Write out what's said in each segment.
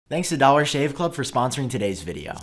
Thanks to Dollar Shave Club for sponsoring today's video.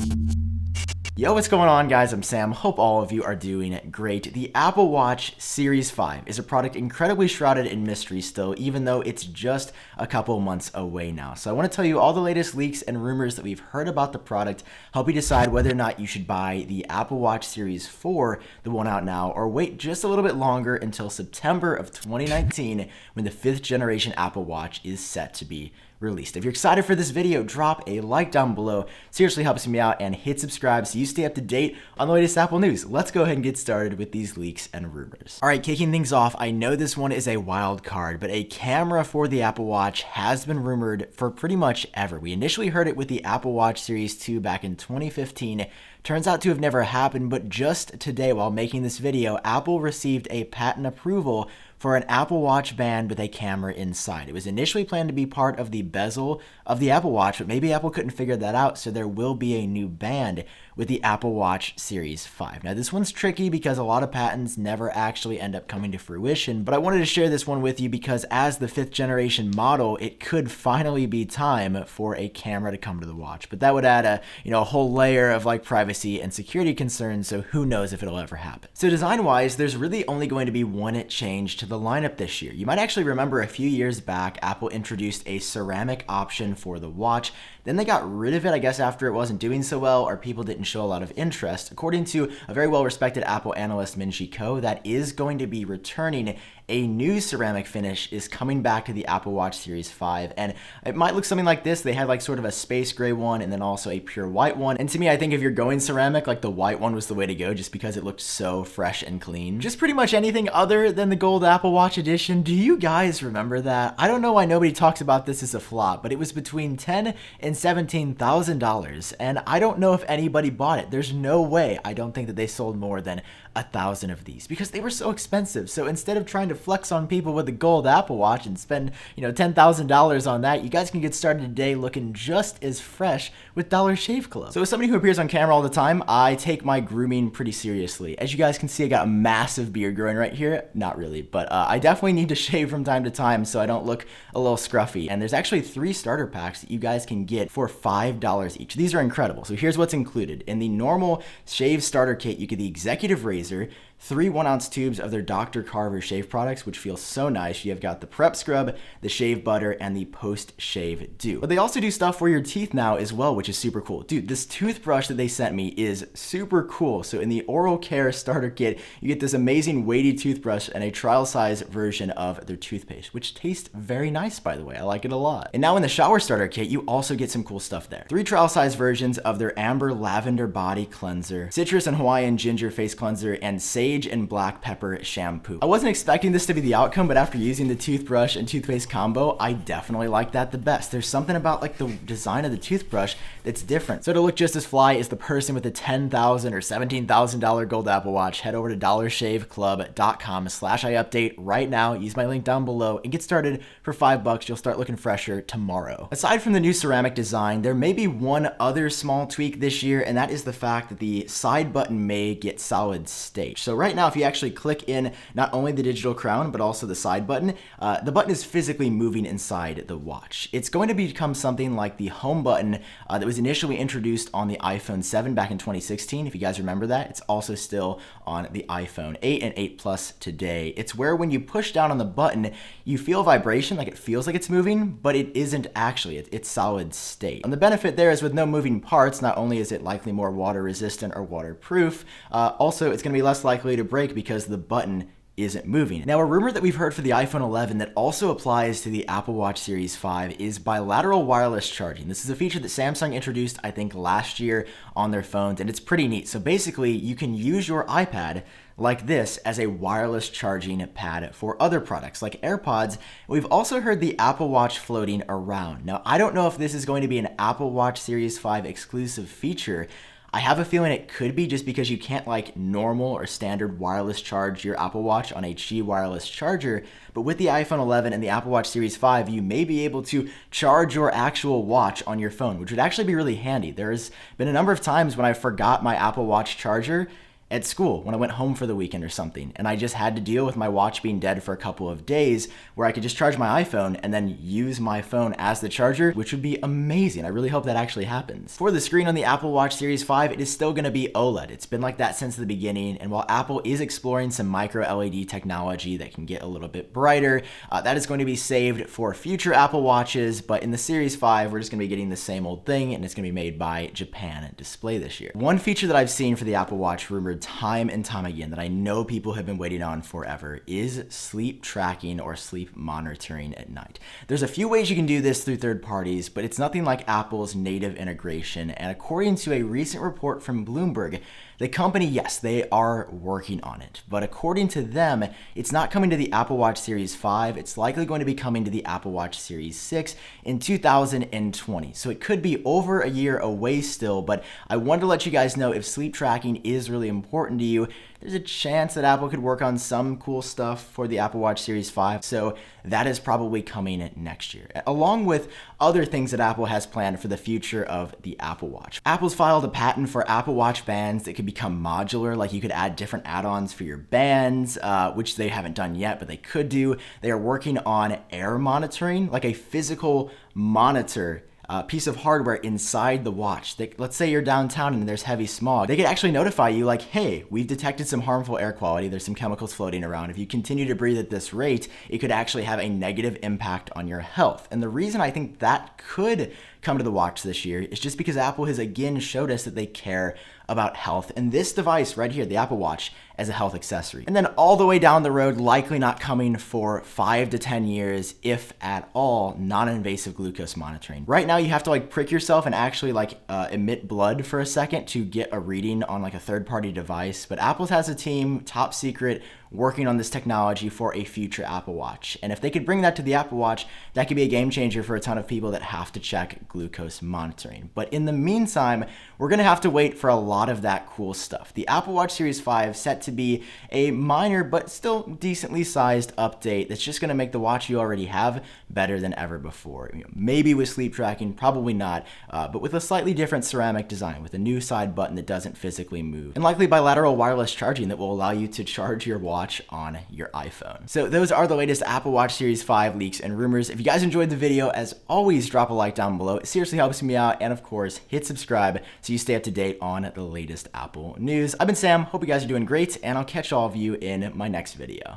Yo, what's going on, guys? I'm Sam. Hope all of you are doing great. The Apple Watch Series 5 is a product incredibly shrouded in mystery still, even though it's just a couple months away now. So I want to tell you all the latest leaks and rumors that we've heard about the product, help you decide whether or not you should buy the Apple Watch Series 4, the one out now, or wait just a little bit longer until September of 2019 when the 5th generation Apple Watch is set to be released. If you're excited for this video, drop a like down below. Seriously helps me out, and hit subscribe so you stay up to date on the latest Apple news. Let's go ahead and get started with these leaks and rumors. All right, kicking things off, I know this one is a wild card, but a camera for the Apple Watch has been rumored for pretty much ever. We initially heard it with the Apple Watch Series 2 back in 2015. Turns out to have never happened, but just today while making this video, Apple received a patent approval for an Apple Watch band with a camera inside. It was initially planned to be part of the bezel of the Apple Watch, but maybe Apple couldn't figure that out, so there will be a new band with the Apple Watch Series 5. Now, this one's tricky because a lot of patents never actually end up coming to fruition, but I wanted to share this one with you because as the 5th generation model, it could finally be time for a camera to come to the watch. But that would add a whole layer of privacy and security concerns, so who knows if it'll ever happen. So design-wise, there's really only going to be one change to the lineup this year. You might actually remember a few years back, Apple introduced a ceramic option for the watch. Then they got rid of it, I guess, after it wasn't doing so well or people didn't show a lot of interest. According to a very well-respected Apple analyst, Min-Chi Kuo, that is going to be returning. A new ceramic finish is coming back to the Apple Watch Series 5, and it might look something like this. They had sort of a space gray one and then also a pure white one. And to me, I think if you're going ceramic, the white one was the way to go just because it looked so fresh and clean. Just pretty much anything other than the gold Apple Watch edition. Do you guys remember that? I don't know why nobody talks about this as a flop, but it was between $10,000 and $17,000, and I don't know if anybody bought it. There's no way I don't think that they sold more than 1,000 of these because they were so expensive. So instead of trying to flex on people with the gold Apple Watch and spend $10,000 on that, you guys can get started today looking just as fresh with Dollar Shave Club. So as somebody who appears on camera all the time, I take my grooming pretty seriously. As you guys can see, I got a massive beard growing right here. Not really, but I definitely need to shave from time to time so I don't look a little scruffy. And there's actually 3 starter packs that you guys can get for $5 each. These are incredible. So here's what's included. In the normal shave starter kit, you get the executive razor, 3 1-ounce tubes of their Dr. Carver shave products, which feels so nice. You've got the prep scrub, the shave butter, and the post-shave dew. But they also do stuff for your teeth now as well, which is super cool. Dude, this toothbrush that they sent me is super cool. So in the oral care starter kit, you get this amazing weighty toothbrush and a trial size version of their toothpaste, which tastes very nice, by the way. I like it a lot. And now in the shower starter kit, you also get some cool stuff there. 3 trial size versions of their amber lavender body cleanser, citrus and Hawaiian ginger face cleanser, and sage and black pepper shampoo. I wasn't expecting this to be the outcome, but after using the toothbrush and toothpaste combo, I definitely like that the best. There's something about the design of the toothbrush that's different. So to look just as fly as the person with the $10,000 or $17,000 gold Apple Watch, head over to dollarshaveclub.com/iupdate right now. Use my link down below and get started for $5. You'll start looking fresher tomorrow. Aside from the new ceramic design, there may be one other small tweak this year, and that is the fact that the side button may get solid state. So right now, if you actually click in not only the digital crown, but also the side button, the button is physically moving inside the watch. It's going to become something like the home button that was initially introduced on the iPhone 7 back in 2016. If you guys remember that, it's also still on the iPhone 8 and 8 Plus today. It's where when you push down on the button, you feel vibration, it feels like it's moving, but it isn't actually. It's solid state. And the benefit there is with no moving parts, not only is it likely more water resistant or waterproof, also it's going to be less likely to break because the button isn't moving. Now, a rumor that we've heard for the iPhone 11 that also applies to the Apple Watch Series 5 is bilateral wireless charging. This is a feature that Samsung introduced, I think, last year on their phones, and it's pretty neat. So basically, you can use your iPad like this as a wireless charging pad for other products like AirPods. We've also heard the Apple Watch floating around. Now, I don't know if this is going to be an Apple Watch Series 5 exclusive feature. I have a feeling it could be just because you can't normal or standard wireless charge your Apple Watch on a Qi wireless charger, but with the iPhone 11 and the Apple Watch Series 5, you may be able to charge your actual watch on your phone, which would actually be really handy. There's been a number of times when I forgot my Apple Watch charger at school when I went home for the weekend or something, and I just had to deal with my watch being dead for a couple of days where I could just charge my iPhone and then use my phone as the charger, which would be amazing. I really hope that actually happens. For the screen on the Apple Watch Series 5, it is still going to be OLED. It's been like that since the beginning, and while Apple is exploring some micro LED technology that can get a little bit brighter, that is going to be saved for future Apple Watches, but in the Series 5, we're just going to be getting the same old thing, and it's going to be made by Japan Display this year. One feature that I've seen for the Apple Watch rumored time and time again that I know people have been waiting on forever is sleep tracking or sleep monitoring at night. There's a few ways you can do this through third parties, but it's nothing like Apple's native integration, and according to a recent report from Bloomberg, the company, yes, they are working on it, but according to them, it's not coming to the Apple Watch Series 5. It's likely going to be coming to the Apple Watch Series 6 in 2020. So it could be over a year away still, but I wanted to let you guys know if sleep tracking is really important to you, there's a chance that Apple could work on some cool stuff for the Apple Watch Series 5, so that is probably coming next year, along with other things that Apple has planned for the future of the Apple Watch. Apple's filed a patent for Apple Watch bands that could become modular, like you could add different add-ons for your bands, which they haven't done yet, but they could do. They are working on air monitoring, like a physical monitor piece of hardware inside the watch. Let's say you're downtown and there's heavy smog. They could actually notify you like, hey, we've detected some harmful air quality. There's some chemicals floating around. If you continue to breathe at this rate, it could actually have a negative impact on your health. And the reason I think that could come to the watch this year is just because Apple has again showed us that they care about health, and this device right here, the Apple Watch, as a health accessory. And then all the way down the road, likely not coming for 5 to 10 years, if at all, non-invasive glucose monitoring. Right now, you have to like prick yourself and actually like emit blood for a second to get a reading on like a third-party device, but Apple has a team, top secret, working on this technology for a future Apple Watch. And if they could bring that to the Apple Watch, that could be a game changer for a ton of people that have to check glucose monitoring. But in the meantime, we're gonna have to wait for a lot of that cool stuff. The Apple Watch Series 5 set to be a minor but still decently sized update that's just gonna make the watch you already have better than ever before. Maybe with sleep tracking, probably not, but with a slightly different ceramic design, with a new side button that doesn't physically move, and likely bilateral wireless charging that will allow you to charge your watch on your iPhone. So those are the latest Apple Watch Series 5 leaks and rumors. If you guys enjoyed the video, as always, drop a like down below. It seriously helps me out, and of course, hit subscribe so you stay up to date on the latest Apple news. I've been Sam, hope you guys are doing great, and I'll catch all of you in my next video.